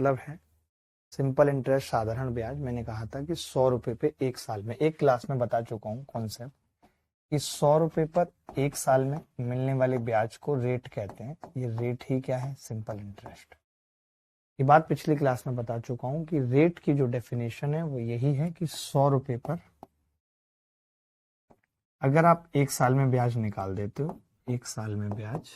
मतलब है simple interest साधारण ब्याज। मैंने कहा था कि 100 रुपए पे एक साल में, एक क्लास में बता चुका हूँ कॉन्सेप्ट कि 100 रुपए पर एक साल में मिलने वाले ब्याज को रेट कहते हैं। ये रेट ही क्या है? Simple interest. ये बात पिछली क्लास में बता चुका हूं कि रेट की जो डेफिनेशन है वो यही है कि 100 रुपए पर अगर आप एक साल में ब्याज निकाल देते हो, एक साल में ब्याज,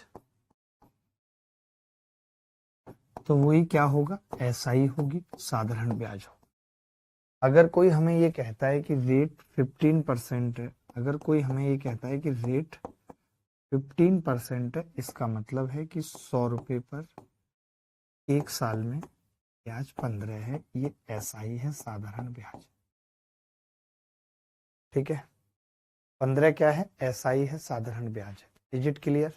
तो वही क्या होगा? एसआई होगी, साधारण ब्याज हो। अगर कोई हमें ये कहता है कि रेट 15% है, अगर कोई हमें ये कहता है कि रेट 15% है, इसका मतलब है कि 100 रुपए पर एक साल में ब्याज 15 है। ये एसआई है, साधारण ब्याज। ठीक है, 15 क्या है? एसआई है, साधारण ब्याज है। Is it clear?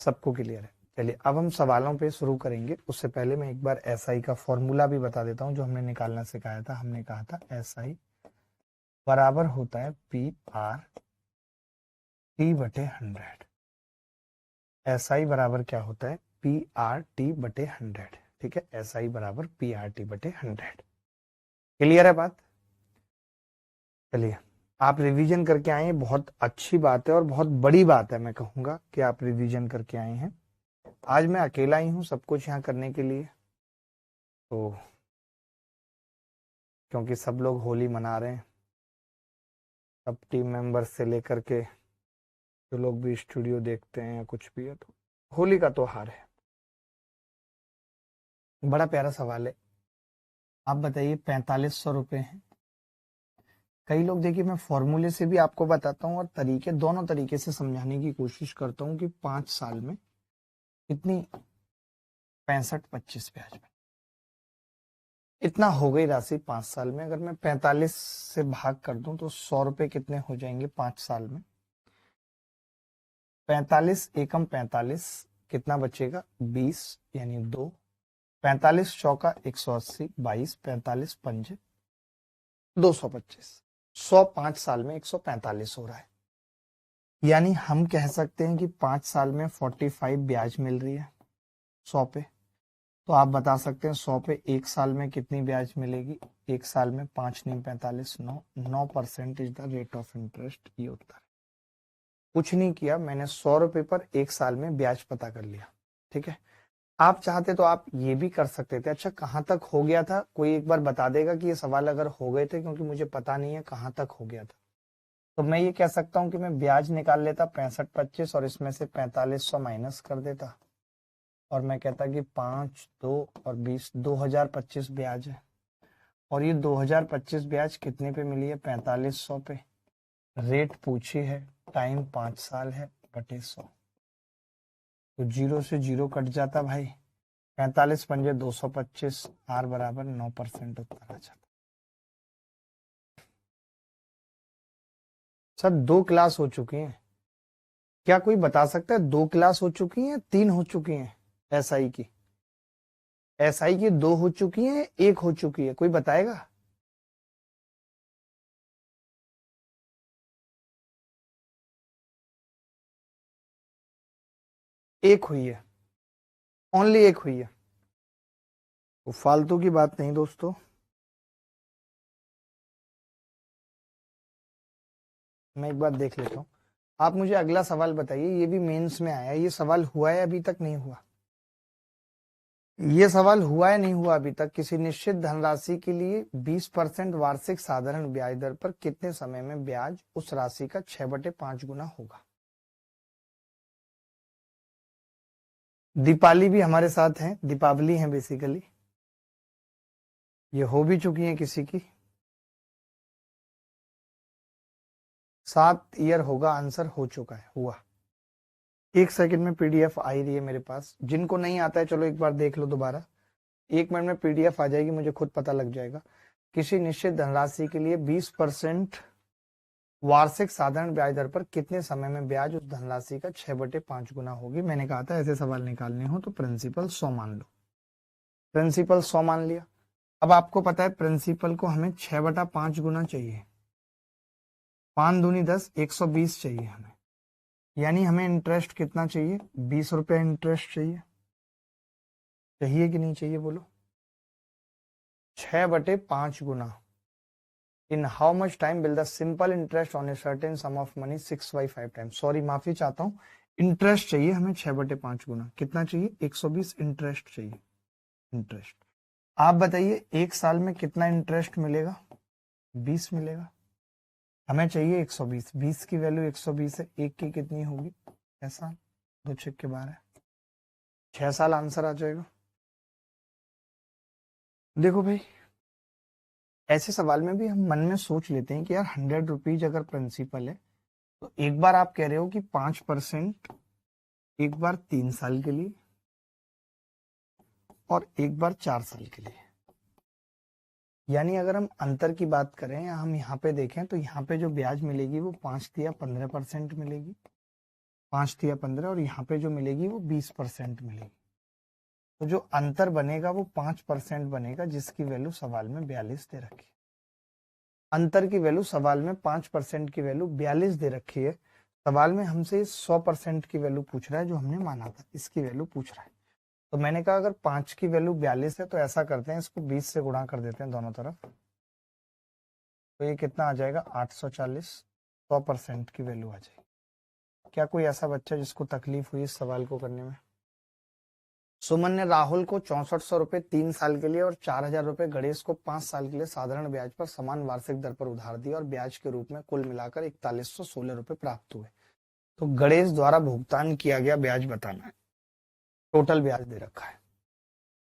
सबको क्लियर है? चलिए अब हम सवालों पे शुरू करेंगे। उससे पहले मैं एक बार एसआई का फॉर्मूला भी बता देता हूं जो हमने निकालना सिखाया था। हमने कहा था एसआई बराबर होता है पी आर टी बटे 100। एसआई बराबर क्या होता है? पी आर टी बटे 100। ठीक है, एसआई बराबर पी आर टी बटे 100। क्लियर है बात? चलिए आप रिवीजन करके आए हैं, बहुत अच्छी बात है और बहुत बड़ी बात है। मैं कहूंगा कि आप रिवीजन करके आए हैं। आज मैं अकेला ही हूं सब कुछ यहाँ करने के लिए, तो क्योंकि सब लोग होली मना रहे हैं, सब टीम मेंबर्स से लेकर के जो लोग भी स्टूडियो देखते हैं या कुछ भी है, तो होली का त्योहार है। बड़ा प्यारा सवाल है। आप बताइए 4500 रुपए हैं। कई लोग, देखिए मैं फॉर्मूले से भी आपको बताता हूँ और तरीके, दोनों तरीके से समझाने की कोशिश करता हूँ कि 5 साल में कितनी 65-25 ब्याज में इतना हो गई राशि 5 साल में। अगर मैं 45 से भाग कर दूं तो 100 रुपए कितने हो जाएंगे 5 साल में? 45 एकम 45, कितना बचेगा? 20 यानी 2। 45 चौका 180, 22, 45 पंजे 225। 100 5 साल में 145 हो रहा है। यानी हम कह सकते हैं कि 5 साल में 45 ब्याज मिल रही है 100 पे। तो आप बता सकते हैं 100 पे एक साल में कितनी ब्याज मिलेगी? एक साल में 5 नहीं 45, 9% is the rate of interest. ये उत्तर है। कुछ नहीं किया मैंने, 100 रुपए पर एक साल में ब्याज पता कर लिया। ठीक है, आप चाहते तो आप ये भी कर सकते थे। अच्छा कहां तक हो गया था? कोई एक बार बता देगा कि ये सवाल अगर हो गए थे, क्योंकि मुझे पता नहीं है कहां तक हो गया था। तो मैं ये कह सकता हूं कि मैं ब्याज निकाल लेता 65-25 और इसमें से 4500 माइनस कर देता और मैं कहता कि 5, 2 और 20, 2025 ब्याज है। और ये 2025 ब्याज कितने पे मिली है? 4500 पे। रेट पूछी है, टाइम 5 साल है, बटे 100। तो 0 से 0 कट जाता भाई। 45 पंजे 225, आर बराबर 9% उत्तर आ जाता। सर 2 क्लास हो चुकी हैं, क्या कोई बता सकता है 2 क्लास हो चुकी हैं 3 हो चुकी हैं? एसआई की, एसआई की 2 हो चुकी हैं, 1 हो चुकी है? कोई बताएगा? एक हुई है, ओनली एक हुई है। तो फालतू की बात नहीं दोस्तों। मैं एक बार देख लेता हूं। आप मुझे अगला सवाल बताइए। ये भी मेंस में आया, ये सवाल हुआ है अभी तक? नहीं हुआ। ये सवाल हुआ है नहीं हुआ अभी तक? किसी निश्चित धनराशि के लिए 20% वार्षिक साधारण ब्याज दर पर कितने समय में ब्याज उस राशि का 6/5 गुना होगा? दीपाली भी हमारे साथ हैं, दीपावली है बेसिकली। ये हो भी चुकी है किसी की। 7 ईयर होगा, आंसर हो चुका है, हुआ। एक सेकंड में पीडीएफ आ ही रही है मेरे पास। जिनको नहीं आता है चलो एक बार देख लो दोबारा। 1 मिनट में पीडीएफ आ जाएगी, मुझे खुद पता लग जाएगा। किसी निश्चित धनराशि के लिए 20% वार्षिक साधारण ब्याज दर पर कितने समय में ब्याज उस धनराशि का 6/5 गुना होगी? मैंने कहा था ऐसे सवाल निकालने हो तो प्रिंसिपल 100 मान लो। प्रिंसिपल 100 मान लिया। अब आपको पता है प्रिंसिपल को हमें 6/5 गुना चाहिए। 5 दूनी 10, 120 चाहिए हमें। यानी हमें इंटरेस्ट कितना चाहिए? 20 रुपए इंटरेस्ट चाहिए। चाहिए कि नहीं चाहिए बोलो? 6/5 गुना। In how much time will the simple interest on a certain sum of money 6/5 times. Sorry माफी चाहता हूँ, इंटरेस्ट चाहिए हमें 6/5 गुना। कितना चाहिए? 120 इंटरेस्ट चाहिए। इंटरेस्ट आप बताइए 1 साल में कितना इंटरेस्ट मिलेगा? 20 मिलेगा। हमें चाहिए 120। 20 की वैल्यू 120 है, एक की कितनी होगी? 6 साल। 2 छक्के के 12, 6 साल आंसर आ जाएगा। देखो भाई, ऐसे सवाल में भी हम मन में सोच लेते हैं कि यार 100 रुपीज अगर प्रिंसिपल है तो एक बार आप कह रहे हो कि 5%, एक बार 3 साल के लिए और एक बार 4 साल के लिए। यानी अगर हम अंतर की बात करें या हम यहाँ पे देखें तो यहाँ पे जो ब्याज मिलेगी वो 5 या 15% मिलेगी। 5 या 15, और यहाँ पे जो मिलेगी वो 20% मिलेगी। तो जो अंतर बनेगा वो 5% बनेगा, जिसकी वैल्यू सवाल में 42 दे रखी है। अंतर की वैल्यू सवाल में 5% की वैल्यू 42 दे रखी है। सवाल में हमसे 100% की वैल्यू पूछ रहा है जो हमने माना था, इसकी वैल्यू पूछ रहा है। तो मैंने कहा अगर 5 की वैल्यू 42 है तो ऐसा करते हैं, इसको 20 से गुणा कर देते हैं दोनों तरफ। तो ये कितना आ जाएगा? 840। 100% की वैल्यू आ जाएगी। क्या कोई ऐसा बच्चा जिसको तकलीफ हुई इस सवाल को करने में? सुमन ने राहुल को 6400 रुपए 3 साल के लिए और 4000 रुपए गणेश को 5 साल के लिए साधारण ब्याज पर समान वार्षिक दर पर उधार दिया और ब्याज के रूप में कुल मिलाकर 4116 रुपए प्राप्त हुए। तो गणेश द्वारा भुगतान किया गया ब्याज बताना है। टोटल ब्याज दे रखा है।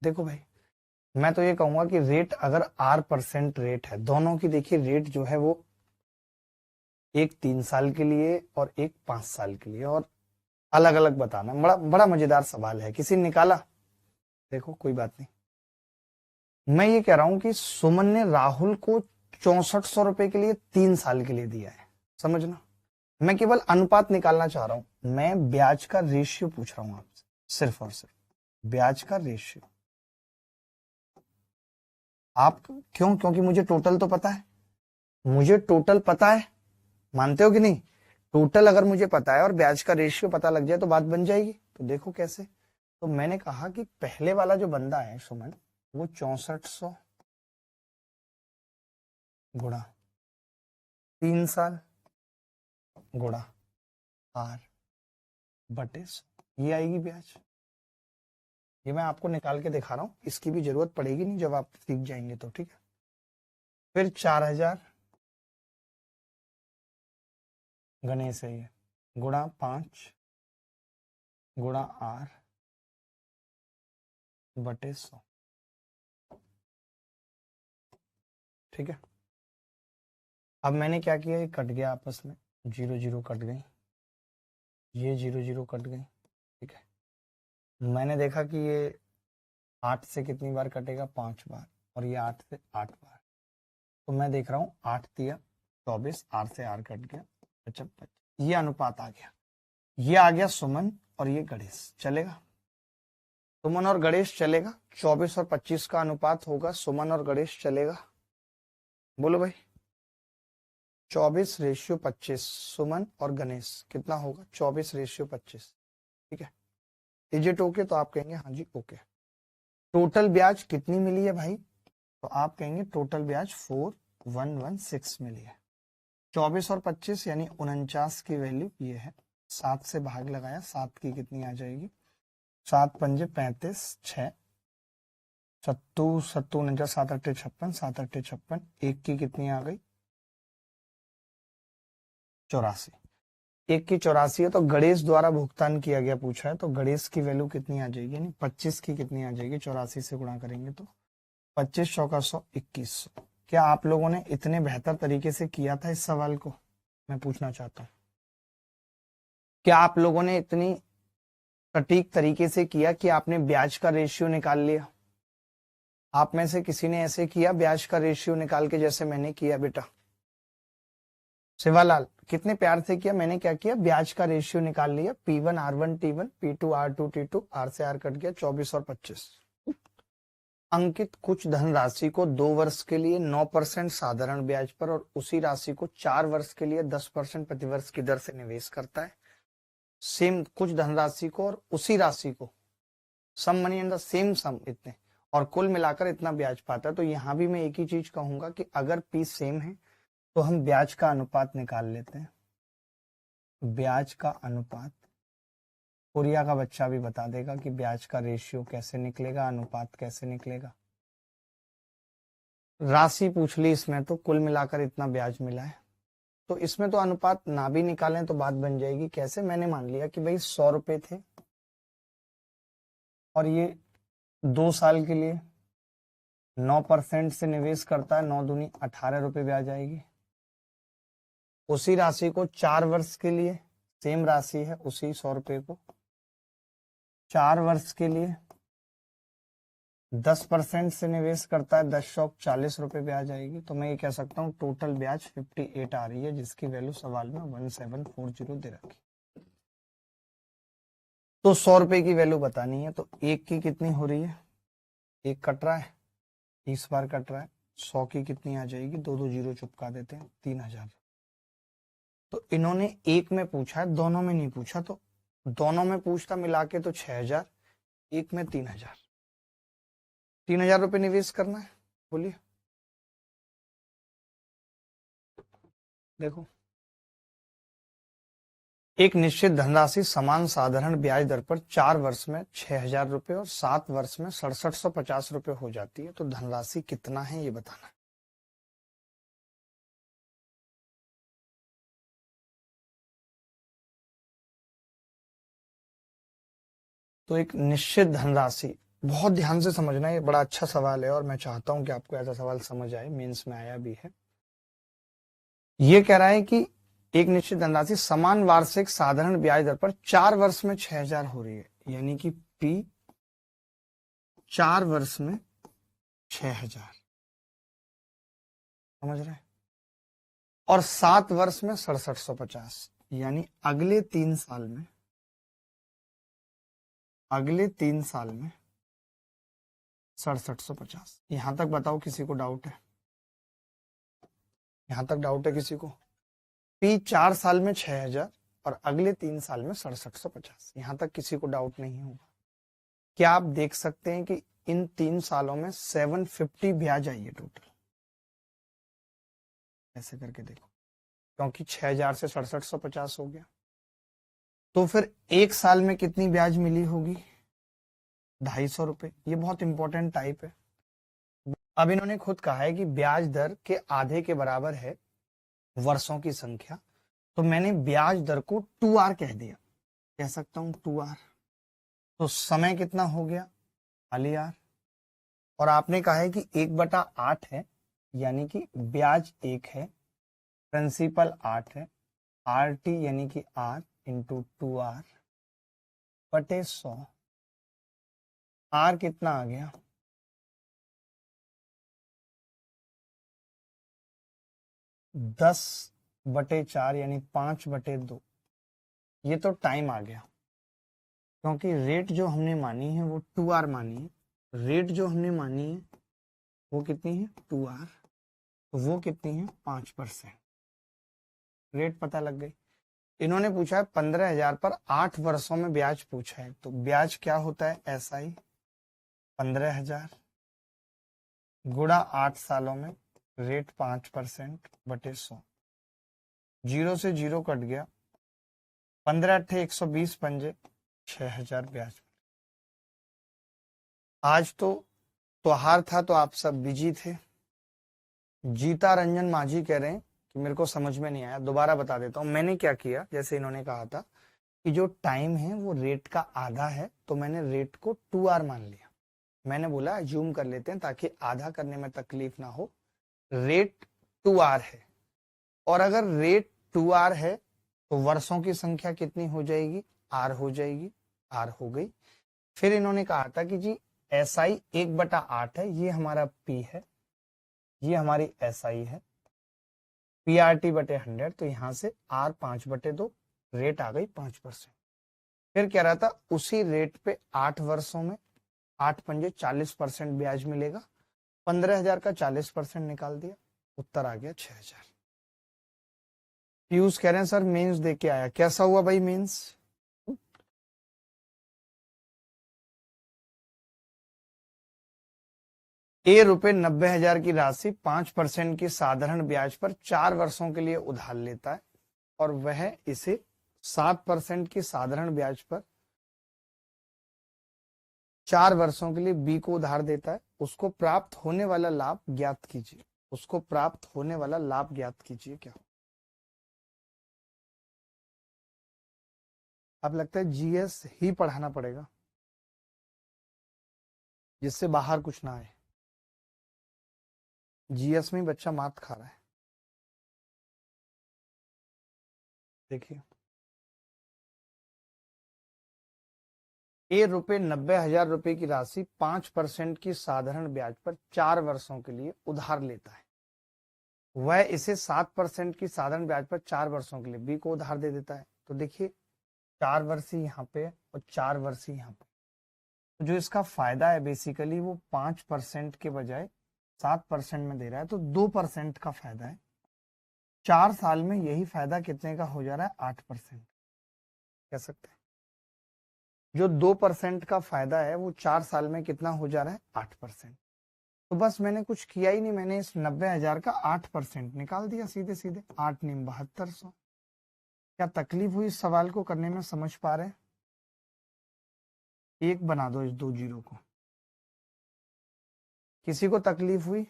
देखो भाई, मैं तो ये कहूंगा कि रेट अगर R% रेट है, दोनों की देखिए रेट जो है वो एक 3 साल के लिए और एक 5 साल के लिए, और अलग अलग बताना। बड़ा बड़ा मजेदार सवाल है। किसी ने निकाला? देखो कोई बात नहीं। मैं ये कह रहा हूं कि सुमन ने राहुल को 6400 रुपए के लिए 3 साल के लिए दिया है, समझना। मैं केवल अनुपात निकालना चाह रहा हूं, मैं ब्याज का रेशियो पूछ रहा हूं आपसे, सिर्फ और सिर्फ ब्याज का रेशियो। आप क्यों? क्योंकि मुझे टोटल तो पता है, मुझे टोटल पता है, मानते हो कि नहीं? टोटल अगर मुझे पता है और ब्याज का रेशियो पता लग जाए तो बात बन जाएगी। तो देखो कैसे। तो मैंने कहा कि पहले वाला जो बंदा है सुमन, वो 6400 गुणा 3 साल गुणा R/100, ये आएगी ब्याज। ये मैं आपको निकाल के दिखा रहा हूं, इसकी भी जरूरत पड़ेगी नहीं जब आप सीख जाएंगे तो, ठीक है। फिर 4000 गणेश है ये, गुणा 5 गुणा R/100, ठीक है। अब मैंने क्या किया, ये कट गया आपस में, 0 0 कट गई, ये 0 0 कट गई, ठीक है। मैंने देखा कि ये 8 से कितनी बार कटेगा? 5 बार, और ये 8 से 8 बार। तो मैं देख रहा हूँ 8 तिया 24, R से R कट गया, 55। ये अनुपात आ गया। ये आ गया सुमन और ये गणेश, चलेगा? सुमन और गणेश चलेगा। 24 और 25 का अनुपात होगा, सुमन और गणेश चलेगा? बोलो भाई। 24/25 सुमन और गणेश कितना होगा? 24/25, ठीक है। Is it okay? तो आप कहेंगे हाँ जी ओके। टोटल ब्याज कितनी मिली है भाई? तो आप कहेंगे टोटल ब्याज 4116 मिली है। 24 और 25 यानी 49 की वैल्यू ये है। 7 से भाग लगाया, 7 की कितनी आ जाएगी? 7 पंजे 35, 6 सत्तू सत्तू 49, 7 अट्ठे 56, 7 अट्ठे 56, एक की कितनी आ गई? 84। एक की 84 है तो गणेश द्वारा भुगतान किया गया पूछा है, तो गणेश की वैल्यू कितनी आ जाएगी? यानी 25 की कितनी आ जाएगी? 84 से गुणा करेंगे तो 25 चौका 100, 2100। क्या आप लोगों ने इतने बेहतर तरीके से किया था इस सवाल को? मैं पूछना चाहता हूँ, क्या आप लोगों ने इतनी सटीक तरीके से किया कि आपने ब्याज का रेशियो निकाल लिया? आप में से किसी ने ऐसे किया ब्याज का रेशियो निकाल के जैसे मैंने किया? बेटा शिवालाल कितने प्यार से किया। मैंने क्या किया? ब्याज का रेशियो निकाल लिया। P1 R1 T1, P2 R2 T2, R से R कट गया, 24 और 25। अंकित कुछ धनराशि को 2 वर्ष के लिए 9% साधारण ब्याज पर और उसी राशि को 4 वर्ष के लिए 10% प्रतिवर्ष की दर से निवेश करता है। सेम कुछ धनराशि को और उसी राशि को sum money and the same sum इतने, और कुल मिलाकर इतना ब्याज पाता है। तो यहां भी मैं एक ही चीज कहूंगा कि अगर पी सेम है तो हम ब्याज का अनुपात निकाल लेते हैं। ब्याज का अनुपात, कोरिया का बच्चा भी बता देगा कि ब्याज का रेशियो कैसे निकलेगा, अनुपात कैसे निकलेगा। राशि पूछ ली इसमें, तो कुल मिलाकर इतना ब्याज मिला है, तो इसमें तो अनुपात ना भी निकालें तो बात बन जाएगी। कैसे? मैंने मान लिया कि भाई 100 रुपए थे और ये 2 साल के लिए 9% से निवेश करता है, 9 दूनी 18 रुपए ब्याज आएगी। उसी राशि को 4 वर्ष के लिए, सेम राशि है, उसी 100 रुपए को 4 वर्ष के लिए 10% से निवेश करता है, 10 शॉप 40 रुपए ब्याज आएगी। तो मैं ये कह सकता हूँ टोटल ब्याज 58 आ रही है, जिसकी वैल्यू सवाल में 1740 दे रखी। तो 100 रुपए की वैल्यू बतानी है, तो एक की कितनी हो रही है, एक कट रहा है, 30 बार कट रहा है, 100 की कितनी आ जाएगी, 2 जीरो चुपका देते हैं, 3000। तो इन्होंने एक में पूछा है, दोनों में नहीं पूछा, तो दोनों में पूछता मिला के तो 6000, एक में 3000, 3000 रुपए निवेश करना है। बोलिए, देखो एक निश्चित धनराशि समान साधारण ब्याज दर पर 4 वर्ष में 6000 रुपए और 7 वर्ष में 6750 रुपए हो जाती है, तो धनराशि कितना है ये बताना है। तो एक निश्चित धनराशि, बहुत ध्यान से समझना है, ये बड़ा अच्छा सवाल है और मैं चाहता हूं कि आपको ऐसा सवाल समझ आए, मेंस में आया भी है। ये कह रहा है कि एक निश्चित धनराशि समान वार्षिक साधारण ब्याज दर पर 4 वर्ष में 6000 हो रही है, यानी कि पी 4 वर्ष में 6000, समझ रहे हैं, और 7 वर्ष में 6750, यानी अगले 3 साल में, अगले 3 साल में 6750। यहां तक बताओ किसी को डाउट है? यहां तक डाउट है किसी को? पी 4 साल में 6000 और अगले 3 साल में 6750, यहां तक किसी को डाउट नहीं होगा। क्या आप देख सकते हैं कि इन 3 सालों में 750 ब्याज आई है टोटल? ऐसे करके देखो, क्योंकि 6000 से 6750 हो गया, तो फिर 1 साल में कितनी ब्याज मिली होगी? 250 रुपए। ये बहुत इंपॉर्टेंट टाइप है। अब इन्होंने खुद कहा है कि ब्याज दर के आधे के बराबर है वर्षों की संख्या, तो मैंने ब्याज दर को 2R कह दिया, कह सकता हूं 2R। तो समय कितना हो गया? खाली R। और आपने कहा है कि 1/8 है, यानी कि ब्याज 1 है, प्रिंसिपल 8 है, RT यानी कि R इंटू 2R बटे 100। R कितना आ गया? 10/4 यानी 5/2। ये तो टाइम आ गया, क्योंकि रेट जो हमने मानी है वो 2R मानी है। रेट जो हमने मानी है वो कितनी है? 2R। तो वो कितनी है? 5%। रेट पता लग गई। इन्होंने पूछा है 15,000 पर 8 वर्षों में ब्याज पूछा है, तो ब्याज क्या होता है? SI 15,000 गुणा 8 सालों में, रेट 5% बटे 100। 0 से 0 कट गया, 15 अट्ठे 120 पंजे 6000 ब्याज। आज तो त्योहार था तो आप सब बिजी थे। जीता रंजन माझी कह रहे हैं कि मेरे को समझ में नहीं आया, दोबारा बता देता हूं। मैंने क्या किया, जैसे इन्होंने कहा था कि जो टाइम है वो रेट का आधा है, तो मैंने रेट को 2R मान लिया। मैंने बोला अज्यूम कर लेते हैं ताकि आधा करने में तकलीफ ना हो। रेट 2R है, और अगर रेट 2R है तो वर्षों की संख्या कितनी हो जाएगी? R हो जाएगी। R हो गई। फिर इन्होंने कहा था कि जी SI 1/8 है, ये हमारा P है, ये हमारी SI है, PRT बटे 100, तो यहां से R 5/2, रेट आ गई 5%। फिर कह रहा था उसी रेट पे 8 वर्षों में 8 पंजे 40% ब्याज मिलेगा। 15,000 का 40% निकाल दिया, उत्तर आ गया 6000। पीयूष कह रहे हैं सर मेंस दे के आया, कैसा हुआ भाई मेंस? ए रुपए 90,000 की राशि 5% की साधारण ब्याज पर 4 वर्षों के लिए उधार लेता है और वह इसे 7% की साधारण ब्याज पर 4 वर्षों के लिए बी को उधार देता है। उसको प्राप्त होने वाला लाभ ज्ञात कीजिए। उसको प्राप्त होने वाला लाभ ज्ञात कीजिए क्या हो? अब लगता है जीएस ही पढ़ाना पड़ेगा जिससे बाहर कुछ ना आए। जीएस में बच्चा मात खा रहा है। देखिए, ए रुपए 90,000 रुपए की राशि 5% की साधारण ब्याज पर 4 वर्षों के लिए उधार लेता है। वह इसे 7% की साधारण ब्याज पर 4 वर्षों के लिए बी को उधार दे देता है। तो देखिए, 4 वर्ष यहाँ पे और 4 वर्ष यहाँ पे, तो जो इसका फायदा है बेसिकली वो 5% के बजाय 7% में दे रहा है, तो 2% का फायदा है। 4 साल में यही फायदा कितने का हो जा रहा है? 8% कह सकते हैं। जो 2% का फायदा है वो 4 साल में कितना हो जा रहा है? 8%। तो बस मैंने कुछ किया ही नहीं, मैंने इस 90,000 का 8% निकाल दिया सीधे सीधे। 8 नीम 7200। क्या तकलीफ हुई इस सवाल को करने में? समझ पा रहे हैं? एक बना दो इस 2 जीरो को। किसी को तकलीफ हुई?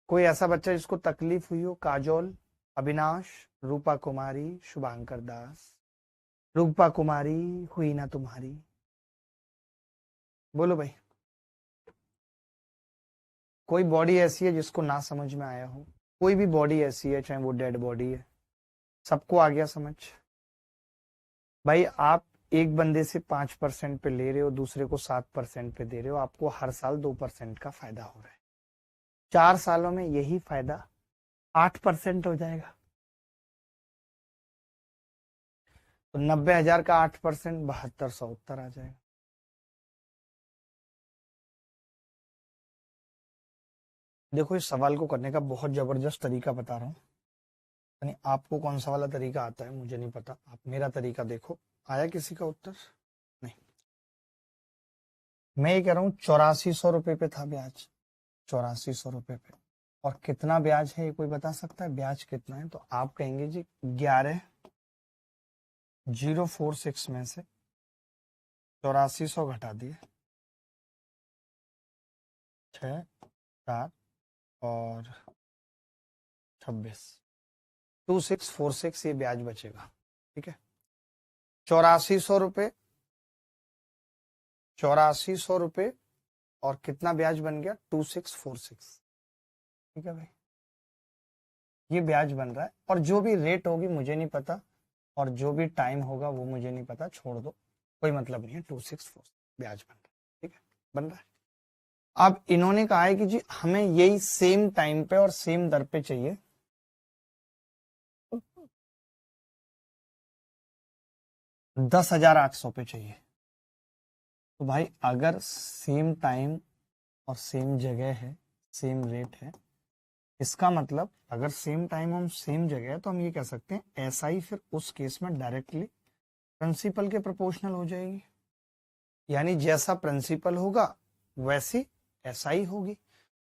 कोई ऐसा बच्चा जिसको तकलीफ हुई हो? काजोल, अविनाश, रूपा कुमारी, शुभांकर दास। रूपा कुमारी हुई ना तुम्हारी? बोलो भाई। कोई बॉडी ऐसी है जिसको ना समझ में आया हो? कोई भी बॉडी ऐसी है, चाहे वो डेड बॉडी है, सबको आ गया समझ? भाई आप एक बंदे से 5% पे ले रहे हो, दूसरे को 7% पे दे रहे हो, आपको हर साल 2% का फायदा हो रहा है। 4 सालों में यही फायदा 8% हो जाएगा। तो 90,000 का 8% 7200 उत्तर आ जाएगा। देखो, इस सवाल को करने का बहुत जबरदस्त तरीका बता रहा हूँ। यानी आपको कौन सा वाला तरीका आता है मुझे नहीं पता, आप मेरा तरीका देखो। आया किसी का उत्तर? नहीं। मैं ये कह रहा हूँ 8400 रुपये पे था ब्याज। 8400 रुपये पे, और कितना ब्याज है ये कोई बता सकता है? ब्याज कितना है? तो आप कहेंगे जी 11,046 में से 8400 घटा दिए, 6, 4 और 26, 2646 ये ब्याज बचेगा। ठीक है, 8400 रुपये, 8400 रुपये और कितना ब्याज बन गया? 2646। ठीक है भाई, ये ब्याज बन रहा है। और जो भी रेट होगी मुझे नहीं पता, और जो भी टाइम होगा वो मुझे नहीं पता, छोड़ दो, कोई मतलब नहीं है। 264 ब्याज बन रहा है। ठीक है, बन रहा है। अब इन्होंने कहा है कि जी हमें यही सेम टाइम पे और सेम दर पे चाहिए। 10,800 पे चाहिए। तो भाई अगर सेम टाइम और सेम जगह है, सेम रेट है, इसका मतलब अगर सेम टाइम और सेम जगह है तो हम ये कह सकते हैं एसआई फिर उस केस में डायरेक्टली प्रिंसिपल के प्रोपोर्शनल हो जाएगी। यानी जैसा प्रिंसिपल होगा वैसी एसआई होगी।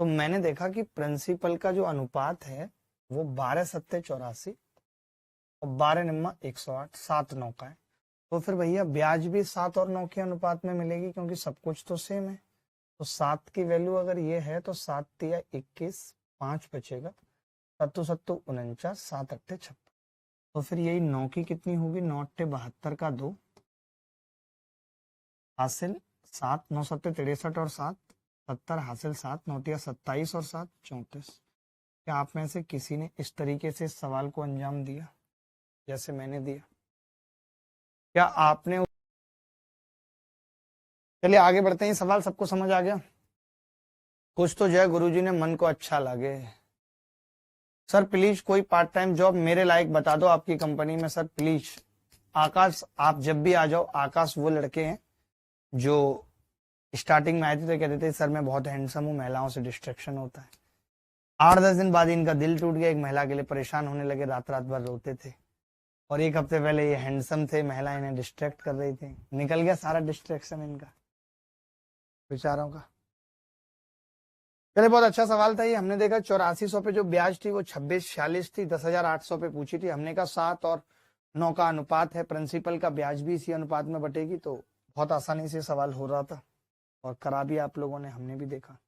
तो मैंने देखा कि प्रिंसिपल का जो अनुपात है वो 12/7 84 और 12 9 108, 7/9 का है। तो फिर भैया ब्याज भी 7 और 9 के अनुपात में मिलेगी, क्योंकि सब कुछ तो सेम है। तो 7 की वैल्यू अगर ये है तो 7 तिया 21, 5 बचेगा, 7 7 49, 7 8 56। तो फिर यही 9 की कितनी होगी? 9 8 72 का 2 हासिल 7, 9 7 63 और 7 70 हासिल 7, 9 तिया 27 और 7 34। क्या आप में से किसी ने इस तरीके से इस सवाल को अंजाम दिया जैसे मैंने दिया? क्या आपने? चलिए आगे बढ़ते हैं। सवाल सबको समझ आ गया? कुछ तो जय गुरुजी ने मन को अच्छा लगे। सर प्लीज कोई पार्ट टाइम जॉब मेरे लायक बता दो आपकी कंपनी में। Sir please. आकाश, आप जब भी आ जाओ। आकाश वो लड़के हैं जो स्टार्टिंग में आए थे तो कहते थे सर मैं बहुत हैंडसम हूँ, महिलाओं से डिस्ट्रैक्शन होता है। 8-10 दिन बाद इनका दिल टूट गया, एक महिला के लिए परेशान होने लगे, रात रात भर रोते थे। और एक हफ्ते पहले ये हैंडसम थे, महिला इन्हें डिस्ट्रैक्ट कर रही थी, निकल गया सारा डिस्ट्रैक्शन इनका बेचारों का। चलिए, बहुत अच्छा सवाल था ये। हमने देखा 8400 पे जो ब्याज थी वो 2646 थी, 10,800 पे पूछी थी। हमने कहा 7 और 9 का अनुपात है, प्रिंसिपल का ब्याज भी इसी अनुपात में बटेगी, तो बहुत आसानी से सवाल हो रहा था और करा भी आप लोगों ने, हमने भी देखा।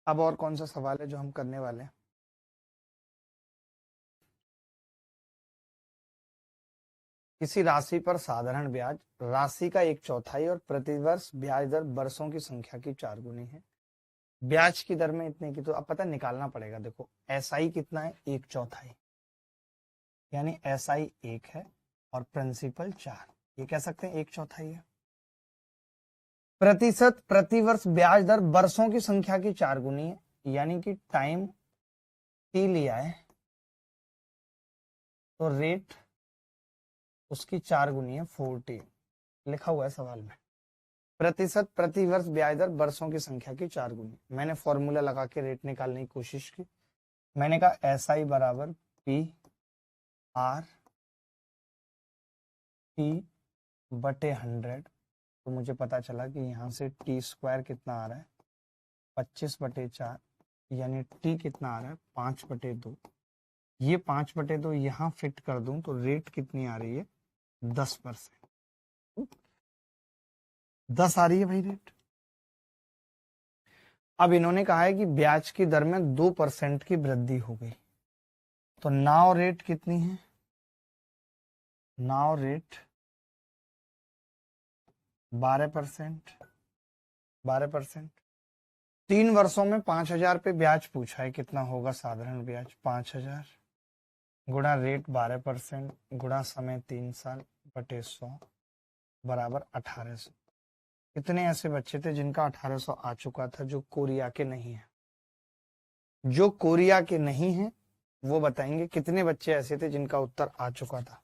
अब और कौन सा सवाल है जो हम करने वाले हैं? किसी राशि पर साधारण ब्याज राशि का 1/4 और प्रतिवर्ष ब्याज दर वर्षों की संख्या की 4 गुनी है। ब्याज की दर में इतने की, तो अब पता निकालना पड़ेगा। देखो एसआई कितना है, 1/4, यानी एसआई 1 है और प्रिंसिपल 4, ये कह सकते हैं 1/4 है। प्रतिशत प्रतिवर्ष ब्याज दर वर्षों की संख्या की 4 गुनी है, यानी कि टाइम टी लिया है तो रेट उसकी 4 गुनी है, 40 लिखा हुआ है सवाल में। प्रतिशत प्रतिवर्ष ब्याज दर वर्षों की संख्या की 4 गुनी। मैंने फॉर्मूला लगा के रेट निकालने की कोशिश की। मैंने कहा एस आई बराबर पी आर टी बटे 100, तो मुझे पता चला कि यहाँ से टी स्क्वायर कितना आ रहा है, 25/4, यानी टी कितना आ रहा है, 5/2। ये 5/2 यहाँ फिट कर दूं तो रेट कितनी आ रही है, 10%। 10 आ रही है भाई रेट। अब इन्होंने कहा है कि ब्याज की दर में 2% की वृद्धि हो गई, तो नाउ रेट कितनी है, नाउ रेट 12%। 12%। 3 वर्षों में 5,000 पे ब्याज पूछा है, कितना होगा साधारण ब्याज, 5,000 गुणा रेट 12% गुणा समय 3 साल बटे 100 बराबर 1,800। कितने ऐसे बच्चे थे जिनका 1,800 आ चुका था, जो कोरिया के नहीं है? जो कोरिया के नहीं है वो बताएंगे कितने बच्चे ऐसे थे जिनका उत्तर आ चुका था।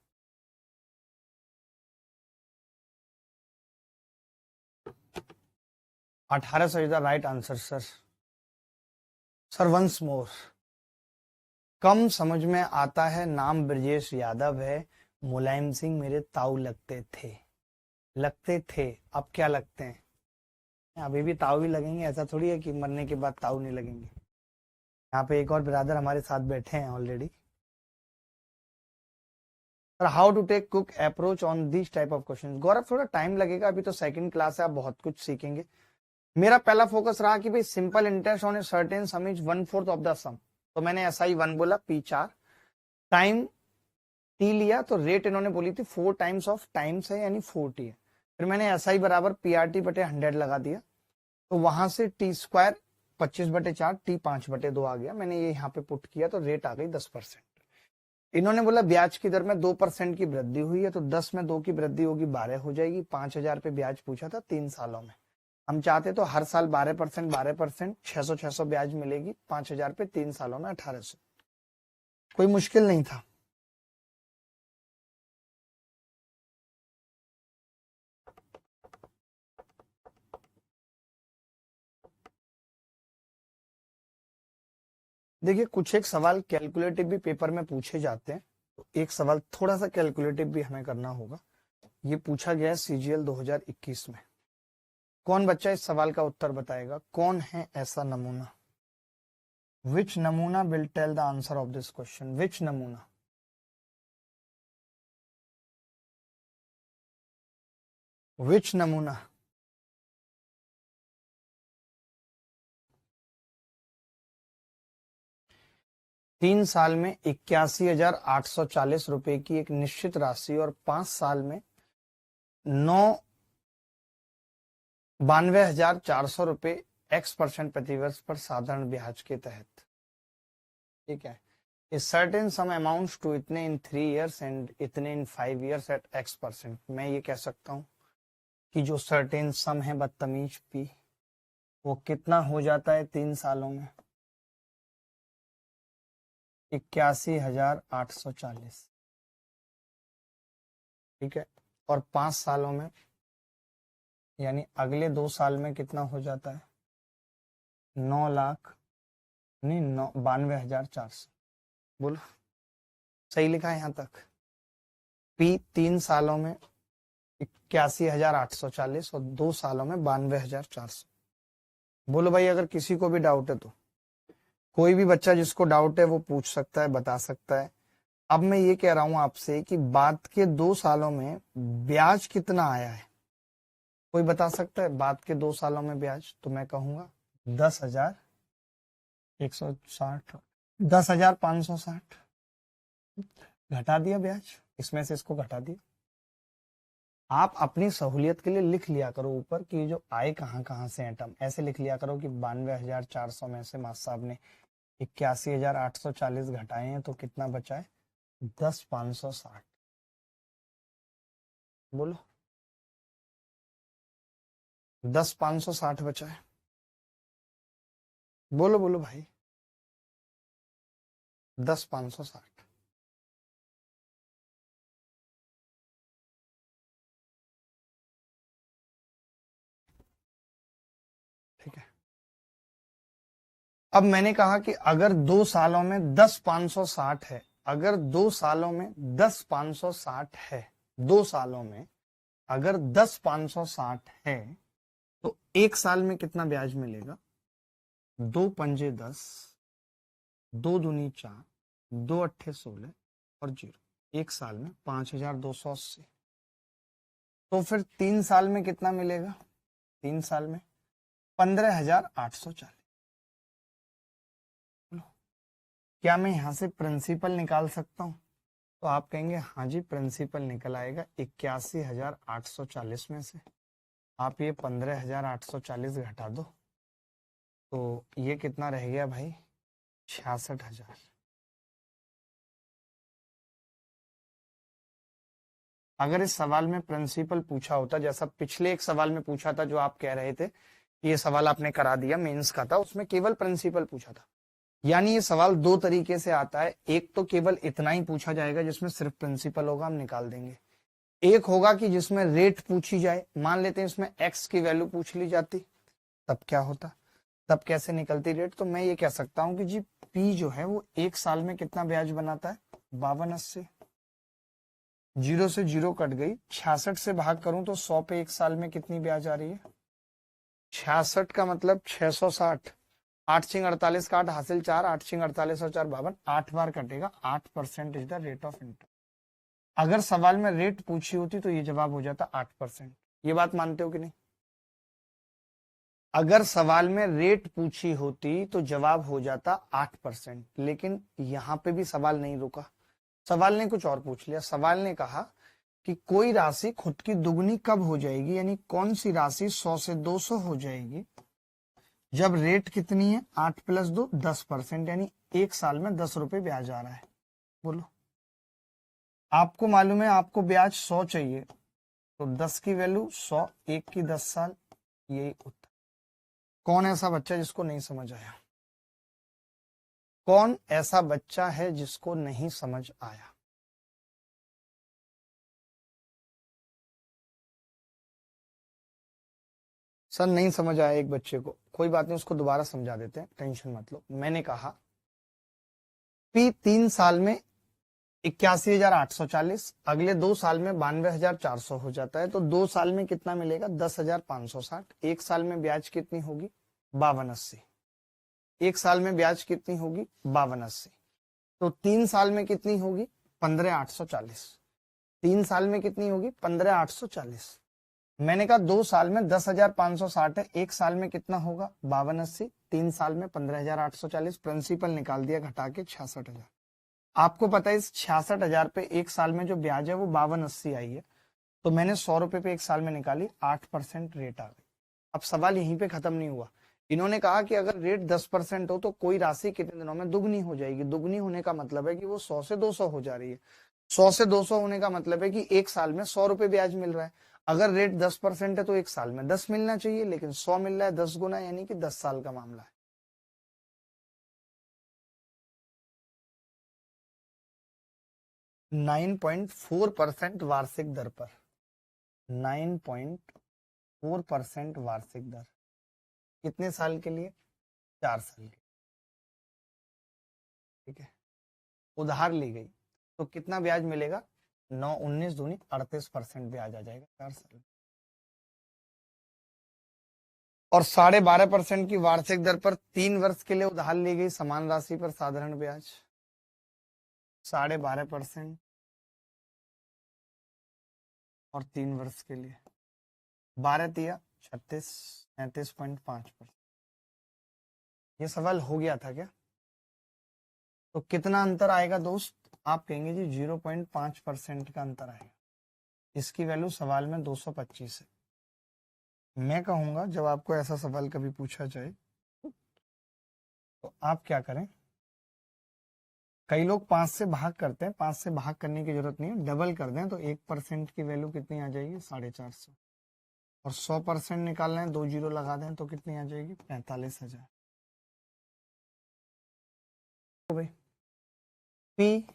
$1,800 is the right answer sir. Sir once more. कम समझ में आता है, नाम ब्रजेश यादव है, मुलायम सिंह मेरे ताऊ लगते थे। लगते थे, अब क्या लगते हैं? अभी भी ताऊ ही लगेंगे, ऐसा थोड़ी है कि मरने के बाद ताऊ नहीं लगेंगे। यहाँ पे एक और ब्रदर हमारे साथ बैठे हैं already. Sir how to take quick approach on this type of question. Gaurav थोड़ा टाइम लगेगा, अभी तो सेकंड क्लास है, आप बहुत कुछ सीखेंगे। मेरा पहला फोकस रहा कि भाई simple interest on a certain sum is 1/4 of the sum, तो मैंने SI 1 बोला, P4 टाइम टी लिया, तो रेट इन्होंने बोली थी 4 टाइम्स ऑफ टाइम्स है, यानी 40 है। फिर मैंने SI बराबर PRT बटे 100 लगा दिया, तो वहां से टी स्क्वायर 25/4 टी 5/2 आ गया। मैंने ये यहाँ पे पुट किया तो रेट आ गई 10%। इन्होंने बोला ब्याज की दर में 2% की वृद्धि हुई है, तो 10 में 2 की वृद्धि होगी 12 हो जाएगी। 5,000 पे ब्याज पूछा था 3 सालों में, हम चाहते तो हर साल 12% 12%, 600 ब्याज मिलेगी। 5,000 पे 3 सालों में 1,800, कोई मुश्किल नहीं था। देखिए कुछ एक सवाल कैलकुलेटिव भी पेपर में पूछे जाते हैं, तो एक सवाल थोड़ा सा कैलकुलेटिव भी हमें करना होगा। ये पूछा गया है CGL 2021 में। कौन बच्चा इस सवाल का उत्तर बताएगा, कौन है ऐसा नमूना? विच नमूना will tell the answer of this question, which नमूना? विच नमूना? तीन साल में 81,840 रुपए की एक निश्चित राशि और 5 साल में 92,400 रुपए X% प्रतिवर्ष पर साधारण ब्याज के तहत, ठीक है, इस सर्टेन सम अमाउंट्स टू इतने इन 3 years एंड इतने इन 5 years एट X%। मैं ये कह सकता हूं कि जो सर्टेन सम है बदतमीज पी, वो कितना हो जाता है 3 सालों में, 81,840, ठीक है, और 5 सालों में यानी अगले 2 साल में कितना हो जाता है, 9 लाख नहीं 92,400। बोलो सही लिखा है यहां तक? पी 3 सालों में 81,840 और 2 सालों में 92,400। बोलो भाई, अगर किसी को भी डाउट है तो कोई भी बच्चा जिसको डाउट है वो पूछ सकता है, बता सकता है। अब मैं ये कह रहा हूं आपसे कि बाद के 2 सालों में ब्याज कितना आया है, कोई बता सकता है? बाद के 2 सालों में ब्याज, तो मैं कहूंगा 10,160, 10,560। घटा दिया ब्याज, इसमें से इसको घटा दिया। आप अपनी सहूलियत के लिए लिख लिया करो ऊपर कि जो आए कहाँ कहाँ से एटम, ऐसे लिख लिया करो कि 92,400 में से मास साहब ने 81,840 घटाए हैं, तो कितना बचा है? 10,560। बोलो, 10,560 बचा है। बोलो बोलो भाई, 10,560। ठीक है। अब मैंने कहा कि अगर 2 सालों में 10,560 है, अगर 2 सालों में 10,560 है, 2 सालों में अगर 10,560 है, तो 1 साल में कितना ब्याज मिलेगा? 2 पंजे 10, 2 दूनी 4, 2 अट्ठे 16 और 0। 1 साल में 5,280। तो फिर 3 साल में कितना मिलेगा? 3 साल में 15,840। क्या मैं यहां से प्रिंसिपल निकाल सकता हूं? तो आप कहेंगे हाँ जी, प्रिंसिपल निकल आएगा 81,840 में से। आप ये 15,840 घटा दो, तो ये कितना रह गया भाई? 66,000। अगर इस सवाल में प्रिंसिपल पूछा होता, जैसा पिछले एक सवाल में पूछा था जो आप कह रहे थे, ये सवाल आपने करा दिया मेंस का था, उसमें केवल प्रिंसिपल पूछा था। यानी ये सवाल 2 तरीके से आता है। एक तो केवल इतना ही पूछा जाएगा जिसमें सिर्फ प्रिंसिपल होगा, हम निकाल देंगे। एक होगा कि जिसमें रेट पूछी जाए, मान लेते हैं इसमें एक्स की वैल्यू पूछ ली जाती, तब क्या होता, तब कैसे निकलती रेट? तो मैं ये कह सकता हूं कि जी पी जो है वो 1 साल में कितना ब्याज बनाता है? 5280। 0 से 0 कट गई, 66 से भाग करूं तो 100 पे 1 साल में कितनी ब्याज आ रही है? 66 का मतलब 660। 8 × 48 का 8 हासिल 4, 8 × 48 और 4 52, 8 बार कटेगा। 8% is the rate of interest. अगर सवाल में रेट पूछी होती तो ये जवाब हो जाता 8%। ये बात मानते हो कि नहीं? अगर सवाल में रेट पूछी होती तो जवाब हो जाता 8%। लेकिन यहां पे भी सवाल नहीं रुका, सवाल ने कुछ और पूछ लिया। सवाल ने कहा कि कोई राशि खुद की दुगनी कब हो जाएगी, यानी कौन सी राशि 100 से 200 हो जाएगी जब रेट कितनी है? 8 + 2 10%, यानी 1 साल में 10 रुपए ब्याज आ रहा है। बोलो, आपको मालूम है आपको ब्याज 100 चाहिए, तो 10 की वैल्यू 100, 1 की 10 साल, यही उत्तर। कौन ऐसा बच्चा जिसको नहीं समझ आया? कौन ऐसा बच्चा है जिसको नहीं समझ आया? सर नहीं समझ आया एक बच्चे को, कोई बात नहीं, उसको दोबारा समझा देते हैं, टेंशन मत लो। मैंने कहा पी 3 साल में 81,840, अगले 2 साल में 92,400 हो जाता है, तो 2 साल में कितना मिलेगा? 10,560। 1 साल में ब्याज कितनी होगी? 5280। 1 साल में ब्याज कितनी होगी? 5280। तो 3 साल में कितनी होगी? 15,840। 3 साल में कितनी होगी? 15,840। मैंने कहा 2 साल में 10,560 है, 1 साल में कितना होगा? 5280। 3 साल में 15,840। प्रिंसिपल निकाल दिया घटा के 66,000। आपको पता है इस 66,000 पे 1 साल में जो ब्याज है वो 5280 आई है, तो मैंने 100 रुपए पे 1 साल में निकाली, 8% रेट आ गई। अब सवाल यहीं पे खत्म नहीं हुआ। इन्होंने कहा कि अगर रेट 10% हो तो कोई राशि कितने दिनों में दुगनी हो जाएगी। दुगनी होने का मतलब है कि वो 100 से 200 हो जा रही है। 100 से 200 होने का मतलब है कि 1 साल में 100 रुपए ब्याज मिल रहा है। अगर रेट 10% है तो 1 साल में 10 मिलना चाहिए, लेकिन 100 मिल रहा है 10 गुना, यानी कि 10 साल का मामला है। 9.4% वार्षिक दर पर, 9.4% वार्षिक दर, कितने साल के लिए? 4 साल के। ठीक है, उधार ली गई तो कितना ब्याज मिलेगा? 9 19 दूनी 38% ब्याज आ जाएगा 4 साल में। और 12.5% की वार्षिक दर पर 3 वर्ष के लिए उधार ली गई समान राशि पर साधारण ब्याज 12.5% और 3 वर्ष के लिए 12×3 = 36, 37.5%। ये सवाल हो गया था क्या? तो कितना अंतर आएगा दोस्त? आप कहेंगे जी 0.5% का अंतर आएगा। इसकी वैल्यू सवाल में 225 है। मैं कहूंगा जब आपको ऐसा सवाल कभी पूछा जाए तो आप क्या करें, कई लोग 5 से भाग करते हैं, 5 से भाग करने की जरूरत नहीं है, डबल कर दें तो 1% की वैल्यू कितनी आ जाएगी? 450। और 100% निकालना है, 2 जीरो लगा दें तो कितनी आ जाएगी? 45,000। तो भाई पी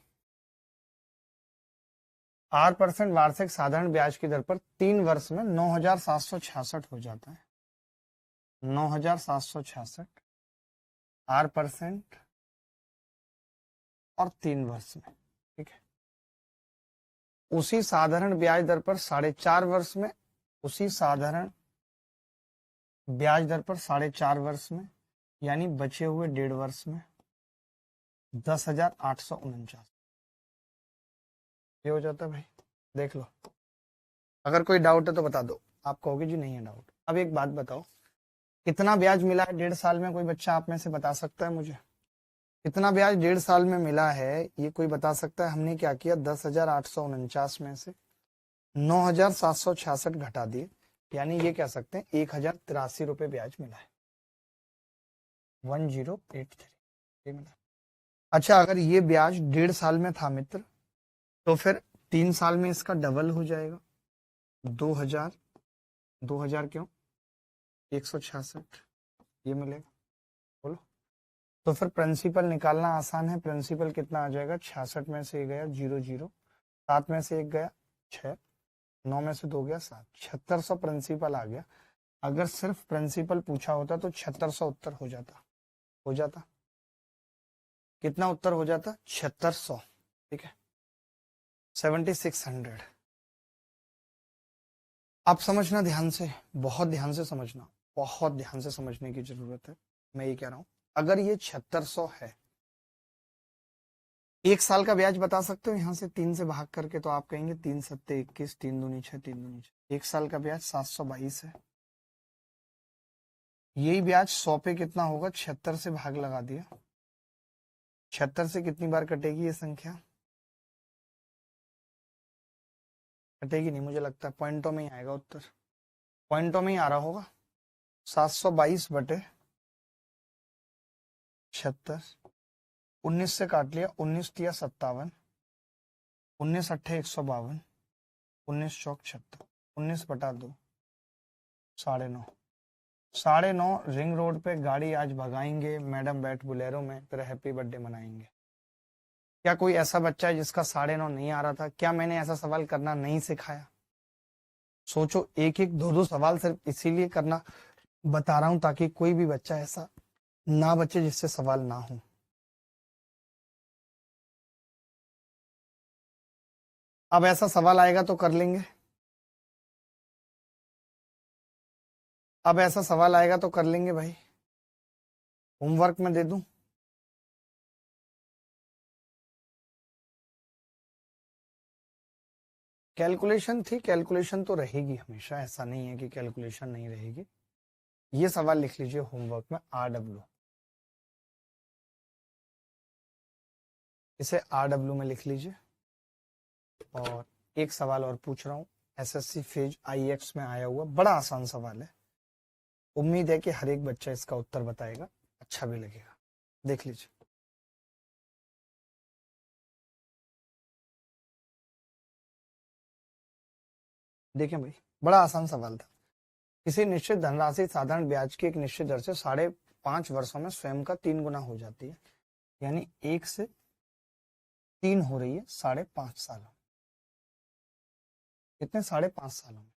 8% वार्षिक साधारण ब्याज की दर पर 3 वर्ष में 9,766 हो जाता है। 9,766 8% और 3 वर्ष में, ठीक है। उसी साधारण ब्याज दर पर 4.5 वर्ष में, उसी साधारण ब्याज दर पर 4.5 वर्ष में, यानी बचे हुए 1.5 वर्ष में 10,849 ये हो जाता है भाई। देख लो, अगर कोई डाउट है तो बता दो। आप कहोगे जी नहीं है डाउट। अब एक बात बताओ, कितना ब्याज मिला है 1.5 साल में? कोई बच्चा आप में से बता सकता है मुझे? कितना ब्याज 1.5 साल में मिला है ये कोई बता सकता है? हमने क्या किया, 10,849 में से 9,766 घटा दिए, यानी ये कह सकते हैं 1,083 रुपए ब्याज मिला है। 1083 मिला। अच्छा, अगर ये ब्याज 1.5 साल में था मित्र, तो फिर 3 साल में इसका डबल हो जाएगा। 2,000 क्यों? 166 ये मिलेगा। बोलो। तो फिर प्रिंसिपल निकालना आसान है। प्रिंसिपल कितना आ जाएगा? 66 में से 1 गया 0 0, 7 में से 1 गया 6, 9 में से 2 गया 7, 7600 प्रिंसिपल आ गया। अगर सिर्फ प्रिंसिपल पूछा होता तो 7600 उत्तर हो जाता। कितना उत्तर हो जाता? 7600, ठीक है, 7600। आप समझना ध्यान से, बहुत ध्यान से समझना, बहुत ध्यान से समझने की जरूरत है। मैं ये कह रहा हूं, अगर ये 7600 है, 1 साल का ब्याज बता सकते हो यहां से 3 से भाग करके, तो आप कहेंगे 3 सत्ते 21, 3 दूनी 6, 3 दूनी 6। 1 साल का ब्याज 722 है। यही ब्याज 100 पे कितना होगा? 76 से भाग लगा दिया। 76 से कितनी बार कटेगी ये संख्या? कटेगी नहीं, मुझे लगता है पॉइंटों में ही आएगा उत्तर। पॉइंटों में ही आ रहा होगा। 722 बटे 76, 19 से काट लिया, 19 तिया 57, 19 अट्ठे 152, 19 चौक 76, 19 बटा 2 9.5। 9.5 रिंग रोड पे गाड़ी आज भगाएंगे, मैडम बैठ बुलेरो में, फिर हैप्पी बर्थडे मनाएंगे। क्या कोई ऐसा बच्चा है जिसका 9.5 नहीं आ रहा था? क्या मैंने ऐसा सवाल करना नहीं सिखाया? सोचो, एक एक दो दो सवाल सिर्फ इसीलिए करना बता रहा हूं ताकि कोई भी बच्चा ऐसा ना बचे जिससे सवाल ना हो। अब ऐसा सवाल आएगा तो कर लेंगे। अब ऐसा सवाल आएगा तो कर लेंगे भाई। होमवर्क में दे दूं? कैलकुलेशन थी, कैलकुलेशन तो रहेगी हमेशा, ऐसा नहीं है कि कैलकुलेशन नहीं रहेगी। ये सवाल लिख लीजिए होमवर्क में, RW। इसे RW में लिख लीजिए। और एक सवाल और पूछ रहा हूं, SSC फेज IX में आया हुआ, बड़ा आसान सवाल है। उम्मीद है कि हर एक बच्चा इसका उत्तर बताएगा, अच्छा भी लगेगा। देख लीजिए। देखें भाई, बड़ा आसान सवाल था। किसी निश्चित धनराशि साधारण ब्याज की एक निश्चित दर से 5.5 वर्षों में स्वयं का 3 गुना हो जाती है, यानी 1 से 3 हो रही है 5.5 सालों। कितने? 5.5 सालों में।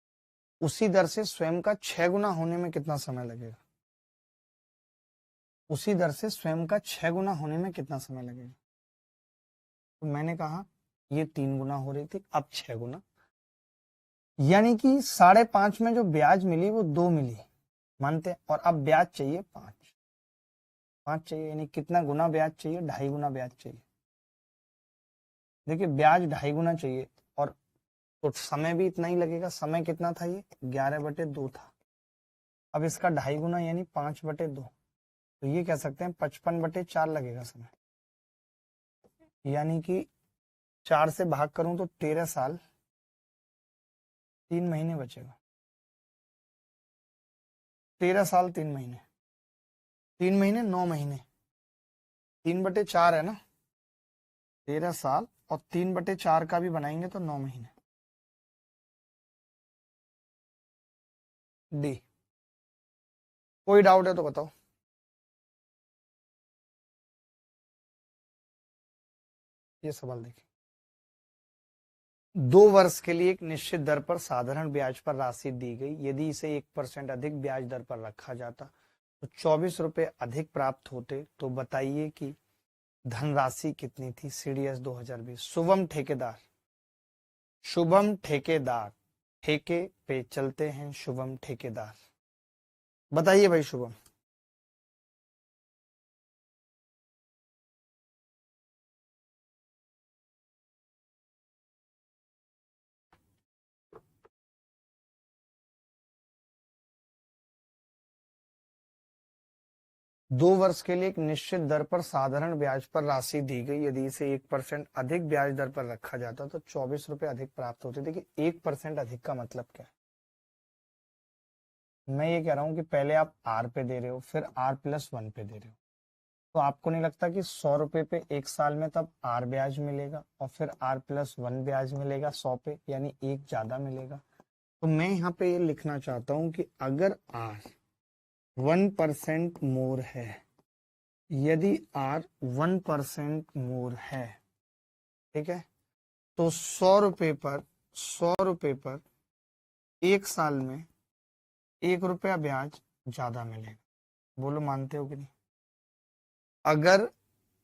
उसी दर से स्वयं का 6 गुना होने में कितना समय लगेगा? उसी दर से स्वयं का 6 गुना होने में कितना समय लगेगा? तो मैंने कहा ये 3 गुना हो रही थी, अब 6 गुना, यानी कि 5.5 में जो ब्याज मिली वो 2 मिली, मानते हैं। और अब ब्याज चाहिए 5, 5 चाहिए, यानी कितना गुना ब्याज चाहिए, 2.5 गुना ब्याज चाहिए। देखिए ब्याज 2.5 गुना चाहिए और तो समय भी इतना ही लगेगा। समय कितना था, ये 11/2 था। अब इसका 2.5 गुना यानी 5/2, तो ये कह सकते हैं 55/4 लगेगा समय। यानी कि 4 से भाग करूं तो 13 साल 3 महीने बचेगा। 13 साल 3 महीने, 3 महीने 9 महीने, 3/4 है ना। 13 साल और 3/4 का भी बनाएंगे तो 9 महीने। डी। कोई डाउट है तो बताओ। ये सवाल देखिए, 2 वर्ष के लिए एक निश्चित दर पर साधारण ब्याज पर राशि दी गई। यदि इसे 1% अधिक ब्याज दर पर रखा जाता तो 24 रुपए अधिक प्राप्त होते। तो बताइए कि धनराशि कितनी थी। सीडीएस 2020। शुभम ठेकेदार, शुभम ठेकेदार, ठेके पे चलते हैं शुभम ठेकेदार। बताइए भाई शुभम। दो वर्ष के लिए एक निश्चित दर पर साधारण ब्याज पर राशि दी गई। यदि इसे 1% अधिक ब्याज दर पर रखा जाता तो 24 रुपए अधिक प्राप्त होते। देखिए 1% अधिक का मतलब क्या है। मैं ये कह रहा हूं कि पहले आप आर पे दे रहे हो, फिर R+1 पे दे रहे हो, तो आपको नहीं लगता कि 100 रुपए पे 1 साल में तब आर ब्याज मिलेगा और फिर R+1 ब्याज मिलेगा 100 पे, यानी एक ज्यादा मिलेगा। तो मैं यहाँ पे ये लिखना चाहता हूं कि अगर आर 1% मोर है, यदि आर 1% मोर है, ठीक है, तो 100 रुपए पर 1 साल में 1 रुपया ब्याज ज्यादा मिलेगा। बोलो मानते हो कि नहीं। अगर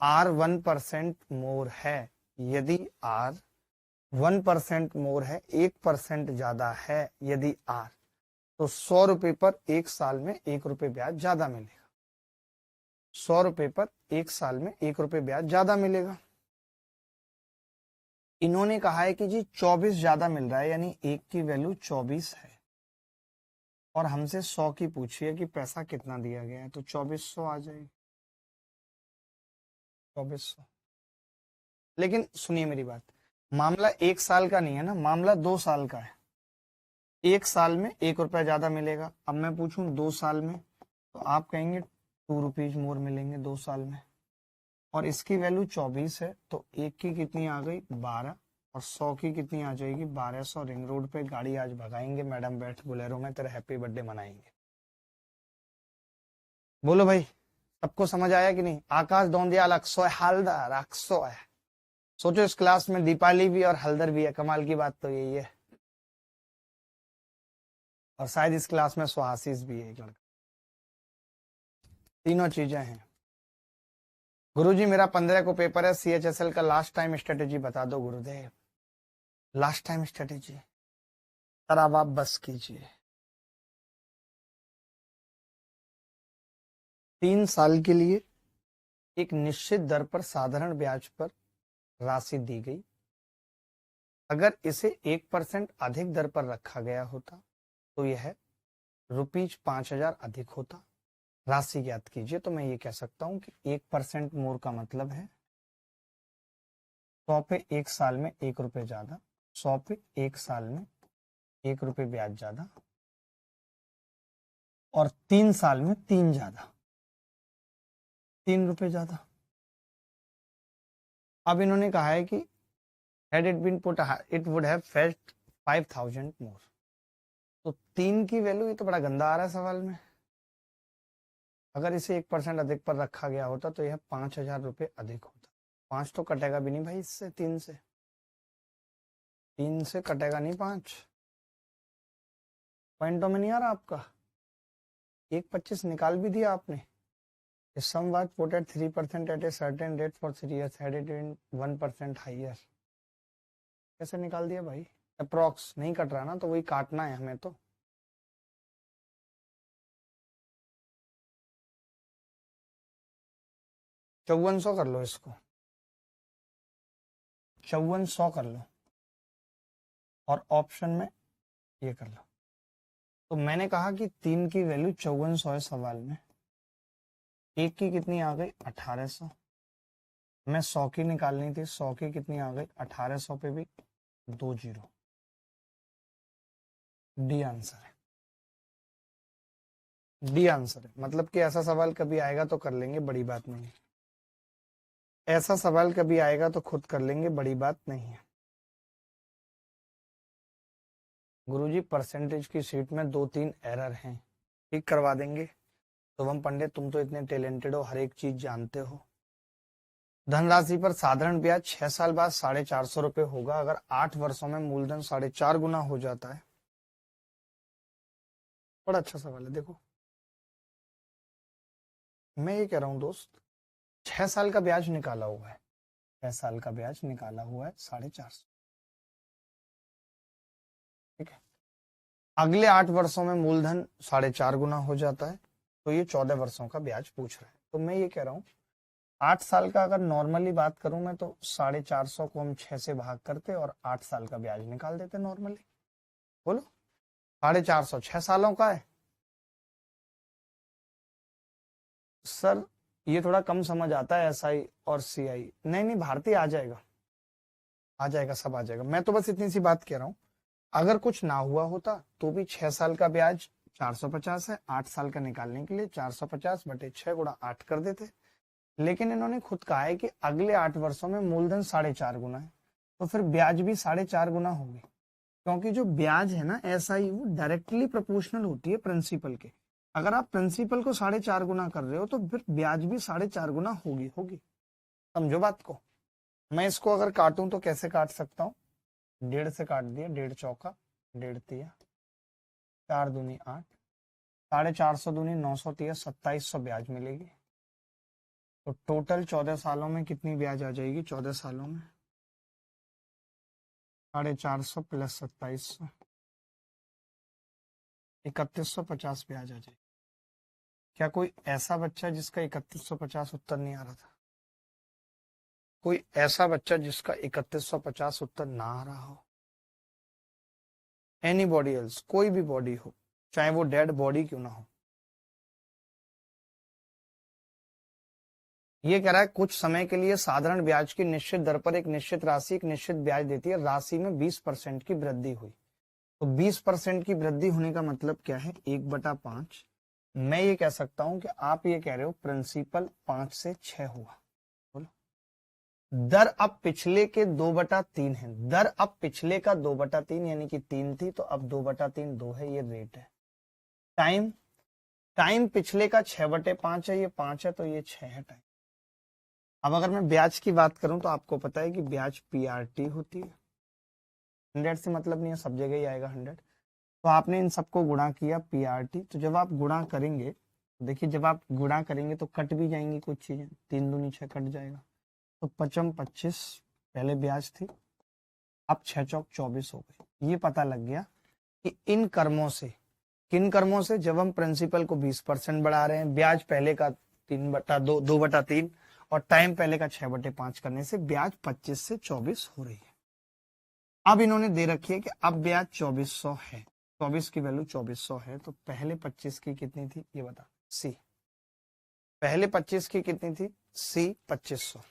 आर 1% मोर है, यदि आर 1% मोर है, 1% ज्यादा है, यदि आर, तो 100 रुपए पर 1 साल में 1 रुपये ब्याज ज्यादा मिलेगा। 100 रुपए पर 1 साल में 1 रुपये ब्याज ज्यादा मिलेगा। इन्होंने कहा है कि जी 24 ज्यादा मिल रहा है, यानी एक की वैल्यू 24 है और हमसे 100 की पूछी है कि पैसा कितना दिया गया है, तो 2400 आ जाएगी, 2400। लेकिन सुनिए मेरी बात, मामला 1 साल का नहीं है ना, मामला 2 साल का है। 1 साल में 1 रुपया ज्यादा मिलेगा। अब मैं पूछूं 2 साल में, तो आप कहेंगे 2 रुपीज मोर मिलेंगे 2 साल में, और इसकी वैल्यू 24 है, तो एक की कितनी आ गई 12, और 100 की कितनी आ जाएगी 1200। रिंग रोड पे गाड़ी आज भगाएंगे, मैडम बैठ बोलेरो में, तेरा हैप्पी बर्थडे मनाएंगे। बोलो भाई, सबको समझ आया कि नहीं। आकाश दौंदियाल अक्सो है, हलदर अक्सो है। सोचो इस क्लास में दीपाली भी और हलदर भी है, कमाल की बात तो यही है। और शायद इस क्लास में सुहासिस भी है एक लड़का। तीनों चीजें हैं। गुरुजी मेरा 15 को पेपर है, CHSL का लास्ट टाइम स्ट्रेटेजी बता दो गुरुदेव। लास्ट टाइम स्ट्रेटेजी सर, अब आप बस कीजिए। 3 साल के लिए एक निश्चित दर पर साधारण ब्याज पर राशि दी गई। अगर इसे 1% अधिक दर पर रखा गया होता तो यह ₹5,000 अधिक होता। राशि ज्ञात कीजिए। तो मैं ये कह सकता हूं कि 1% मोर का मतलब है 100 पे 1 साल में 1 रुपये ज्यादा, 100 पे 1 साल में 1 रुपये ब्याज ज्यादा, और 3 साल में 3 ज्यादा, 3 रुपये ज्यादा। अब इन्होंने कहा है कि had it been put it would have fetched 5,000 more। तो 3 की वैल्यू, ये तो बड़ा गंदा आ रहा है सवाल में। अगर इसे 1% अधिक पर रखा गया होता तो यह 5,000 रुपये अधिक होता। 5 तो कटेगा भी नहीं भाई इससे, 3 से कटेगा नहीं 5। पॉइंटों में नहीं आ रहा आपका। 1,25 निकाल भी दिया आपने। If sum was put at 3% at a certain rate for 3 years, had it been 1% higher। कैसे निकाल दिया भाई। अप्रोक्स नहीं कट रहा ना, तो वही काटना है हमें तो। 5400 कर लो, इसको 5400 कर लो, और ऑप्शन में ये कर लो। तो मैंने कहा कि 3 की वैल्यू 5400 है सवाल में, एक की कितनी आ गई 1800, मैं 100 की निकालनी थी, 100 की कितनी आ गई 1800 पे भी 2 जीरो। डी आंसर है, डी आंसर है। मतलब कि ऐसा सवाल कभी आएगा तो कर लेंगे, बड़ी बात नहीं है। ऐसा सवाल कभी आएगा तो खुद कर लेंगे, बड़ी बात नहीं है। गुरुजी परसेंटेज की शीट में 2-3 एरर हैं, ठीक करवा देंगे। शुभम पंडित, तुम तो इतने टैलेंटेड हो, हर एक चीज जानते हो। धनराशि पर साधारण ब्याज 6 साल बाद 450 रुपये होगा अगर 8 वर्षों में मूलधन 4.5 गुना हो जाता है। बड़ा अच्छा सवाल है। देखो मैं ये कह रहा हूं दोस्त, 6 साल का ब्याज निकाला हुआ है, 6 साल का ब्याज निकाला हुआ है 450, ठीक है। अगले 8 वर्षों में मूलधन 4.5 गुना हो जाता है, तो ये 14 वर्षों का ब्याज पूछ रहा है। तो मैं ये कह रहा हूँ 8 साल का अगर नॉर्मली बात करूं मैं, तो 450 को हम 6 से भाग करते और 8 साल का ब्याज निकाल देते नॉर्मली। बोलो 450 6 सालों का है। सर ये थोड़ा कम समझ आता है एसआई और सीआई। नहीं नहीं भारतीय आ जाएगा, आ जाएगा, सब आ जाएगा। मैं तो बस इतनी सी बात कह रहा हूं, अगर कुछ ना हुआ होता तो भी 6 साल का ब्याज 450 है, 8 साल का निकालने के लिए 450 बटे 6 गुणा 8 कर देते। लेकिन इन्होंने खुद कहा है कि अगले 8 वर्षों में मूलधन 4.5 गुना है, तो फिर ब्याज भी 4.5 गुना होगी, क्योंकि जो ब्याज है ना एसआई वो डायरेक्टली प्रोपोर्शनल होती है प्रिंसिपल के। अगर आप प्रिंसिपल को 4.5 गुना कर रहे हो तो फिर ब्याज भी 4.5 गुना होगी होगी। समझो बात को। मैं इसको अगर काटूं तो कैसे काट सकता हूँ, 1.5 से काट दिया, 1.5 चौका 1.5 तिया, 4 दूनी 8, 450 दूनी 900 तिया 2700 ब्याज मिलेगी। तो टोटल 14 सालों में कितनी ब्याज आ जाएगी, 14 सालों में 450 प्लस 2700, 3150 ब्याज आ जाएगी। क्या कोई ऐसा बच्चा जिसका 3150 उत्तर नहीं आ रहा था? कोई ऐसा बच्चा जिसका 3150 उत्तर ना आ रहा हो? एनी बॉडी एल्स, कोई भी बॉडी हो, चाहे वो डेड बॉडी क्यों ना हो। ये कह रहा है कुछ समय के लिए साधारण ब्याज की निश्चित दर पर एक निश्चित राशि एक निश्चित ब्याज देती है, राशि में 20% की वृद्धि हुई। तो 20% की वृद्धि होने का मतलब क्या है, 1/5। मैं ये कह सकता हूं कि आप ये कह रहे हो प्रिंसिपल 5 से 6 हुआ। बोलो दर अब पिछले के 2/3 है, दर अब पिछले का 2/3 यानी कि 3 थी, तो अब 2/3 2 है, ये रेट है। टाइम, टाइम पिछले का 6/5 है, ये 5 है, तो ये 6 है टाइम। अब अगर मैं ब्याज की बात करूं तो आपको पता है कि ब्याज पीआरटी होती है, 100 से मतलब नहीं है, सब जगह ही आएगा 100। तो आपने इन सबको गुणा किया पीआरटी, तो जब आप गुणा करेंगे तो देखिए जब आप गुणा करेंगे तो कट भी जाएंगी कुछ चीजें, 3 दूनी 6 कट जाएगा, तो 25 पहले ब्याज थी, अब 6 चौक 24 हो गई। ये पता लग गया कि इन कर्मों से, किन कर्मों से, जब हम प्रिंसिपल को 20% बढ़ा रहे हैं, ब्याज पहले का 2/3 और टाइम पहले का 6/5 करने से ब्याज 25 से 24 हो रही है। अब इन्होंने दे रखी है कि अब ब्याज 2400 है, 24 की वैल्यू 2400 है, तो पहले 25 की कितनी थी ये बता, सी। पहले 25 की कितनी थी, सी 2500।